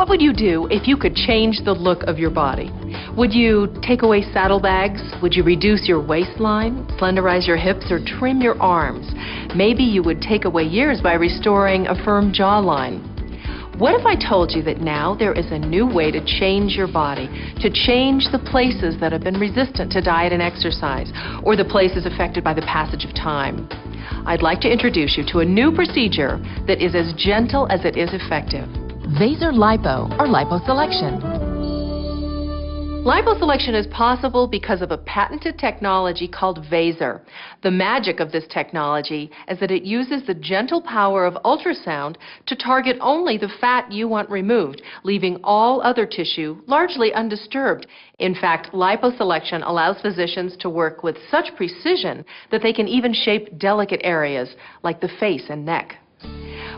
What would you do if you could change the look of your body? Would you take away saddlebags? Would you reduce your waistline, slenderize your hips, or trim your arms? Maybe you would take away years by restoring a firm jawline. What if I told you that now there is a new way to change your body, to change the places that have been resistant to diet and exercise, or the places affected by the passage of time? I'd like to introduce you to a new procedure that is as gentle as it is effective. Vaser lipo, or liposelection. Liposelection is possible because of a patented technology called Vaser. The magic of this technology is that it uses the gentle power of ultrasound to target only the fat you want removed, leaving all other tissue largely undisturbed. In fact, liposelection allows physicians to work with such precision that they can even shape delicate areas like the face and neck.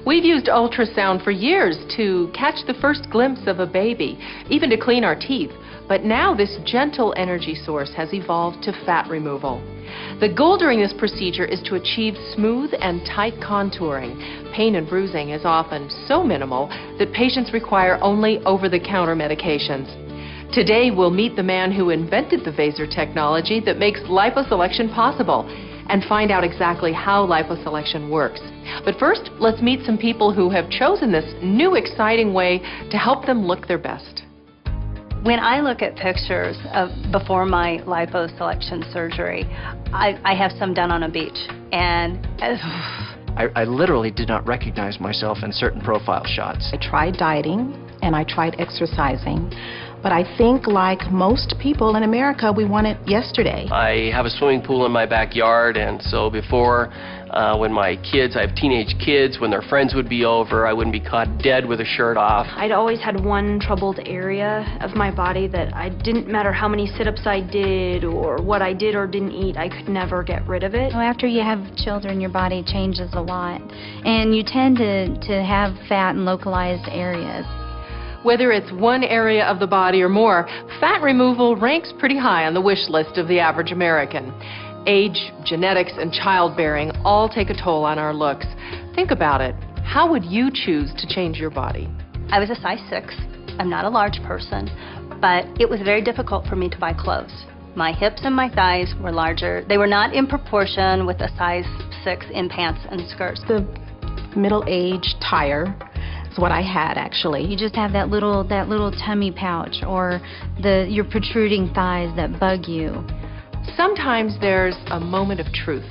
We've used ultrasound for years to catch the first glimpse of a baby, even to clean our teeth. But now this gentle energy source has evolved to fat removal. The goal during this procedure is to achieve smooth and tight contouring. Pain and bruising is often so minimal that patients require only over-the-counter medications. Today we'll meet the man who invented the Vaser technology that makes liposelection possible and find out exactly how liposelection works. But first, let's meet some people who have chosen this new exciting way to help them look their best. When I look at pictures of before my liposelection surgery, I have some done on a beach, and I literally did not recognize myself in certain profile shots. I tried dieting and I tried exercising, but I think like most people in America, we want it yesterday. I have a swimming pool in my backyard, and so before, when my kids, I have teenage kids, when their friends would be over, I wouldn't be caught dead with a shirt off. I'd always had one troubled area of my body that I didn't matter how many sit-ups I did or what I did or didn't eat, I could never get rid of it. After you have children, your body changes a lot, and you tend to have fat in localized areas. Whether it's one area of the body or more, fat removal ranks pretty high on the wish list of the average American. Age, genetics, and childbearing all take a toll on our looks. Think about it. How would you choose to change your body? I was a size 6. I'm not a large person, but it was very difficult for me to buy clothes. My hips and my thighs were larger. They were not in proportion with a size 6 in pants and skirts. The middle-aged tire is what I had, actually. You just have that little tummy pouch or your protruding thighs that bug you. Sometimes there's a moment of truth.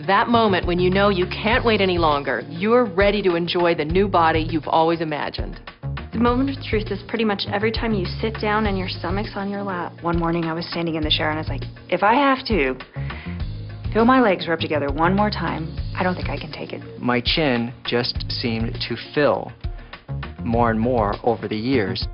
That moment when you know you can't wait any longer. You're ready to enjoy the new body you've always imagined. The moment of truth is pretty much every time you sit down and your stomach's on your lap. One morning I was standing in the shower and I was like, if I have to feel my legs rub together one more time, I don't think I can take it. My chin just seemed to fill more and more over the years.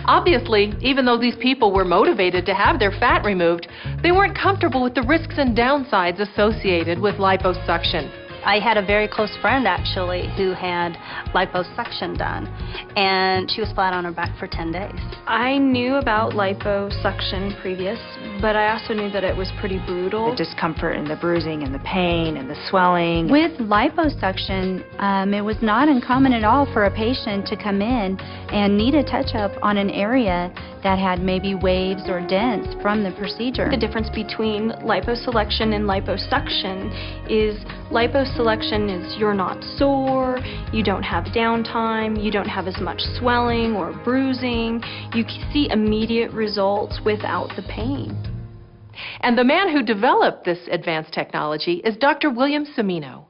Obviously, even though these people were motivated to have their fat removed, they weren't comfortable with the risks and downsides associated with liposuction. I had a very close friend, actually, who had liposuction done, and she was flat on her back for 10 days. I knew about liposuction previous, but I also knew that it was pretty brutal. The discomfort and the bruising and the pain and the swelling. With liposuction, it was not uncommon at all for a patient to come in and need a touch-up on an area that had maybe waves or dents from the procedure. The difference between liposelection and liposuction is liposelection is you're not sore, you don't have downtime, you don't have as much swelling or bruising. You see immediate results without the pain. And the man who developed this advanced technology is Dr. William Cimino.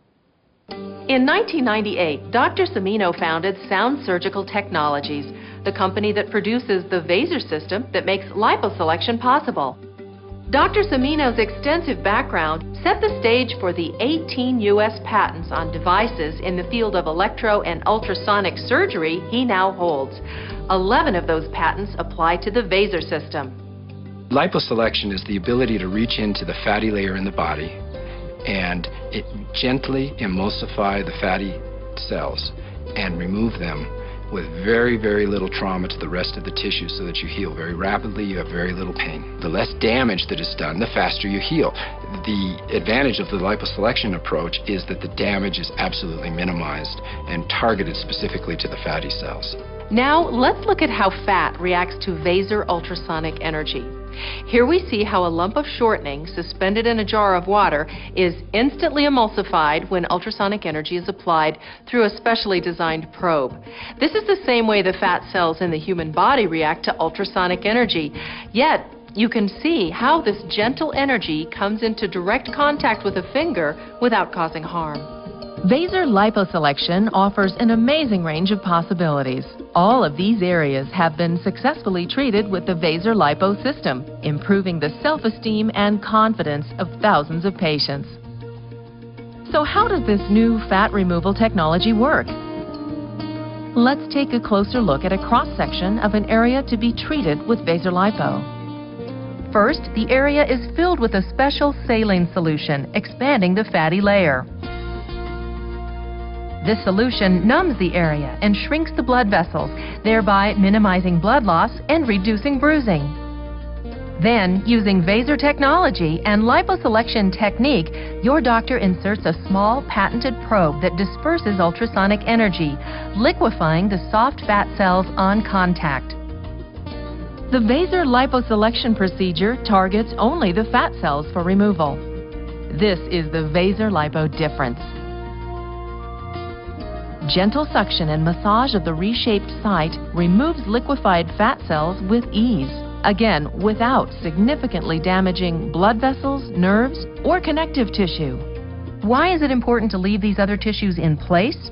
In 1998, Dr. Cimino founded Sound Surgical Technologies, the company that produces the Vaser system that makes liposelection possible. Dr. Cimino's extensive background set the stage for the 18 U.S. patents on devices in the field of electro and ultrasonic surgery he now holds. 11 of those patents apply to the Vaser system. Liposelection is the ability to reach into the fatty layer in the body and it gently emulsify the fatty cells and remove them with very, very little trauma to the rest of the tissue so that you heal very rapidly, you have very little pain. The less damage that is done, the faster you heal. The advantage of the liposelection approach is that the damage is absolutely minimized and targeted specifically to the fatty cells. Now, let's look at how fat reacts to Vaser ultrasonic energy. Here we see how a lump of shortening suspended in a jar of water is instantly emulsified when ultrasonic energy is applied through a specially designed probe. This is the same way the fat cells in the human body react to ultrasonic energy. Yet, you can see how this gentle energy comes into direct contact with a finger without causing harm. Vaser liposelection offers an amazing range of possibilities. All of these areas have been successfully treated with the Vaser Lipo system, improving the self-esteem and confidence of thousands of patients. So how does this new fat removal technology work? Let's take a closer look at a cross-section of an area to be treated with Vaser Lipo. First, the area is filled with a special saline solution, expanding the fatty layer. This solution numbs the area and shrinks the blood vessels, thereby minimizing blood loss and reducing bruising. Then, using Vaser technology and liposelection technique, your doctor inserts a small patented probe that disperses ultrasonic energy, liquefying the soft fat cells on contact. The Vaser liposelection procedure targets only the fat cells for removal. This is the Vaser Lipo difference. Gentle suction and massage of the reshaped site removes liquefied fat cells with ease, again without significantly damaging blood vessels, nerves, or connective tissue. Why is it important to leave these other tissues in place?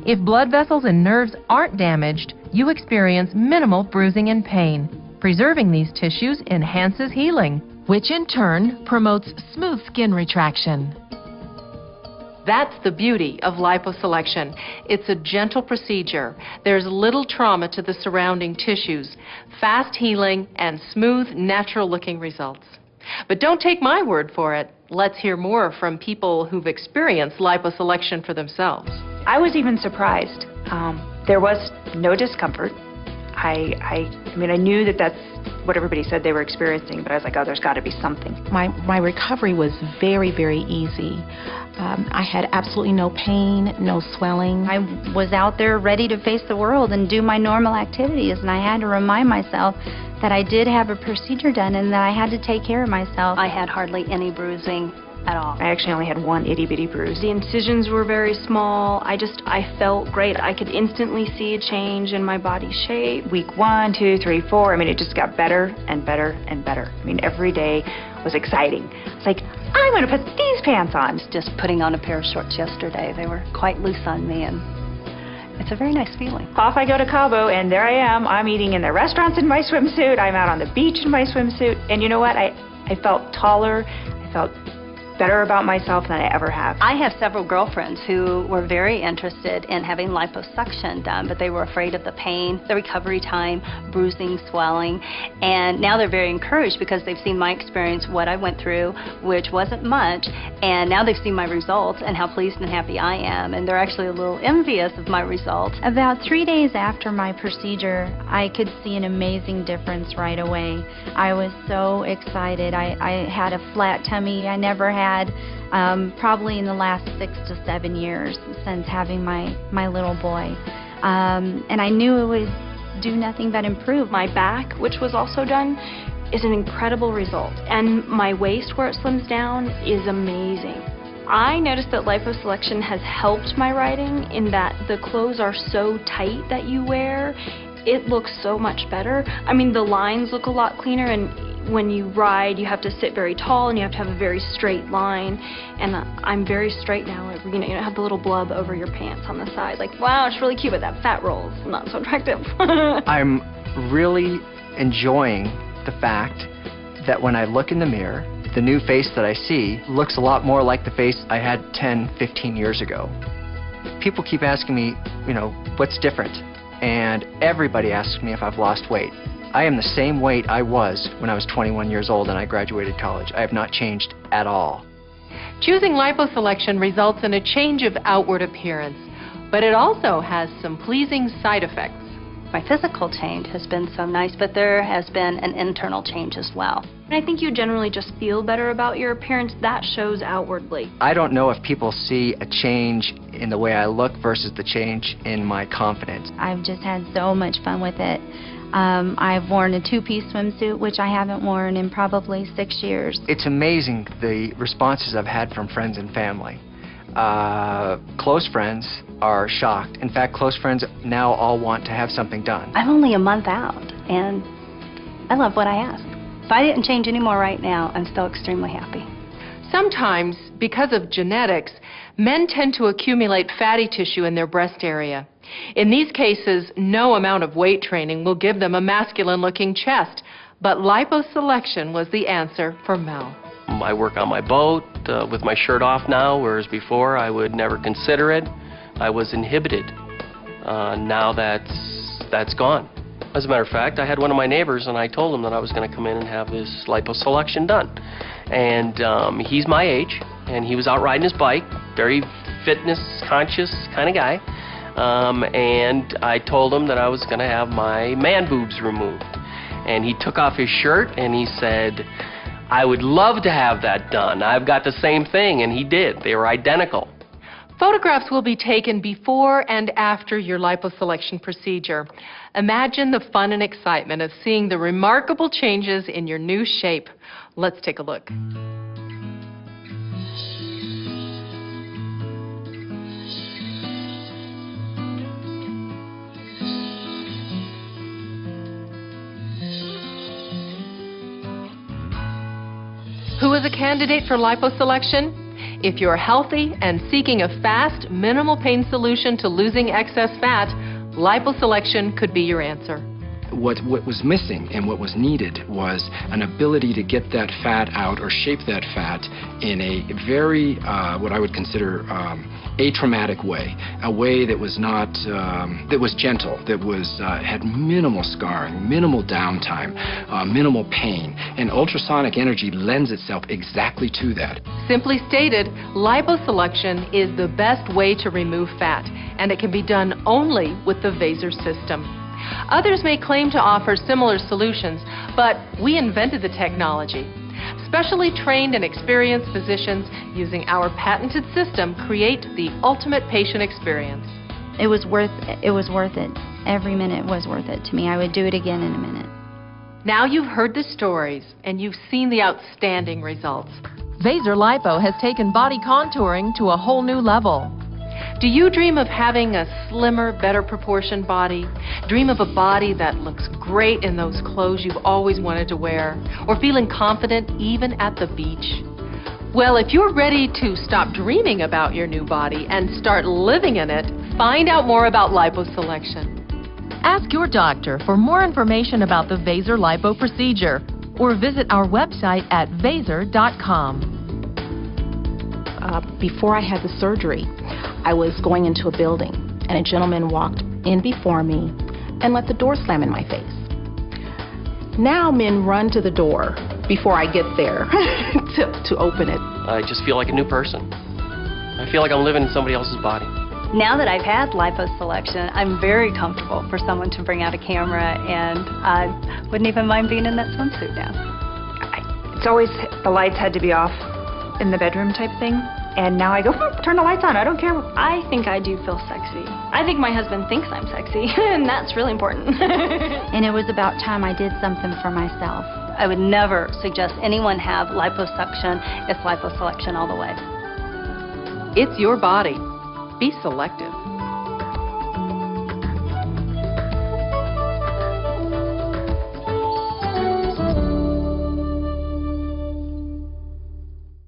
If blood vessels and nerves aren't damaged, you experience minimal bruising and pain. Preserving these tissues enhances healing, which in turn promotes smooth skin retraction. That's the beauty of liposelection. It's a gentle procedure. There's little trauma to the surrounding tissues, fast healing, and smooth, natural-looking results. But don't take my word for it. Let's hear more from people who've experienced liposelection for themselves. I was even surprised. There was no discomfort. I mean, I knew that that's what everybody said they were experiencing, but I was like, oh, there's got to be something. My recovery was very, very easy. I had absolutely no pain, no swelling. I was out there ready to face the world and do my normal activities, and I had to remind myself that I did have a procedure done and that I had to take care of myself. I had hardly any bruising at all. I actually only had one itty-bitty bruise. The incisions were very small. I felt great. I could instantly see a change in my body shape. Week 1, 2, 3, 4, I mean, it just got better and better and better. I mean, every day was exciting. It's like, I'm going to put these pants on. Just putting on a pair of shorts yesterday. They were quite loose on me, and it's a very nice feeling. Off I go to Cabo, and there I am. I'm eating in the restaurants in my swimsuit. I'm out on the beach in my swimsuit. And you know what? I felt taller. I felt better about myself than I ever have. I have several girlfriends who were very interested in having liposuction done, but they were afraid of the pain, the recovery time, bruising, swelling, and now they're very encouraged because they've seen my experience, what I went through, which wasn't much, and now they've seen my results and how pleased and happy I am, and they're actually a little envious of my results. About 3 days after my procedure, I could see an amazing difference right away. I was so excited. I had a flat tummy. I never had probably in the last 6 to 7 years since having my little boy. And I knew it would do nothing but improve. My back, which was also done, is an incredible result. And my waist, where it slims down, is amazing. I noticed that liposelection has helped my riding in that the clothes are so tight that you wear. It looks so much better. I mean, the lines look a lot cleaner, and when you ride, you have to sit very tall and you have to have a very straight line. And I'm very straight now. You don't have the little blub over your pants on the side. Like, wow, it's really cute, but that fat roll's not so attractive. I'm really enjoying the fact that when I look in the mirror, the new face that I see looks a lot more like the face I had 10, 15 years ago. People keep asking me, what's different? And everybody asks me if I've lost weight. I am the same weight I was when I was 21 years old and I graduated college. I have not changed at all. Choosing liposelection results in a change of outward appearance, but it also has some pleasing side effects. My physical change has been so nice, but there has been an internal change as well. And I think you generally just feel better about your appearance. That shows outwardly. I don't know if people see a change in the way I look versus the change in my confidence. I've just had so much fun with it. I've worn a two-piece swimsuit, which I haven't worn in probably 6 years. It's amazing the responses I've had from friends and family. Close friends are shocked. In fact, close friends now all want to have something done. I'm only a month out, and I love what I ask. If I didn't change any more right now, I'm still extremely happy. Sometimes, because of genetics, men tend to accumulate fatty tissue in their breast area. In these cases, no amount of weight training will give them a masculine-looking chest, but liposelection was the answer for Mel. I work on my boat with my shirt off now, whereas before I would never consider it. I was inhibited. Now that's gone. As a matter of fact, I had one of my neighbors and I told him that I was going to come in and have this liposelection done. And he's my age, and he was out riding his bike, very fitness conscious kind of guy. And I told him that I was going to have my man boobs removed. And he took off his shirt and he said, I would love to have that done. I've got the same thing, and he did. They were identical. Photographs will be taken before and after your liposelection procedure. Imagine the fun and excitement of seeing the remarkable changes in your new shape. Let's take a look. Who is a candidate for liposelection? If you're healthy and seeking a fast, minimal pain solution to losing excess fat, liposelection could be your answer. What was missing and what was needed was an ability to get that fat out or shape that fat in a very, what I would consider atraumatic way, a way that was not, that was gentle, that was, had minimal scarring, minimal downtime, minimal pain, and ultrasonic energy lends itself exactly to that. Simply stated, liposelection is the best way to remove fat, and it can be done only with the Vaser system. Others may claim to offer similar solutions, but we invented the technology. Specially trained and experienced physicians using our patented system create the ultimate patient experience. It was worth it. Every minute was worth it to me. I would do it again in a minute. Now you've heard the stories and you've seen the outstanding results. Vaser Lipo has taken body contouring to a whole new level. Do you dream of having a slimmer, better proportioned body? Dream of a body that looks great in those clothes you've always wanted to wear? Or feeling confident even at the beach? Well, if you're ready to stop dreaming about your new body and start living in it, find out more about liposelection. Ask your doctor for more information about the Vaser Lipo procedure or visit our website at vaser.com. Before I had the surgery, I was going into a building, and a gentleman walked in before me and let the door slam in my face. Now men run to the door before I get there to open it. I just feel like a new person. I feel like I'm living in somebody else's body. Now that I've had liposelection, I'm very comfortable for someone to bring out a camera, and I wouldn't even mind being in that swimsuit now. It's always, the lights had to be off in the bedroom type thing. And now I go, turn the lights on, I don't care. I think I do feel sexy. I think my husband thinks I'm sexy, and that's really important. And it was about time I did something for myself. I would never suggest anyone have liposuction. It's liposelection all the way. It's your body. Be selective.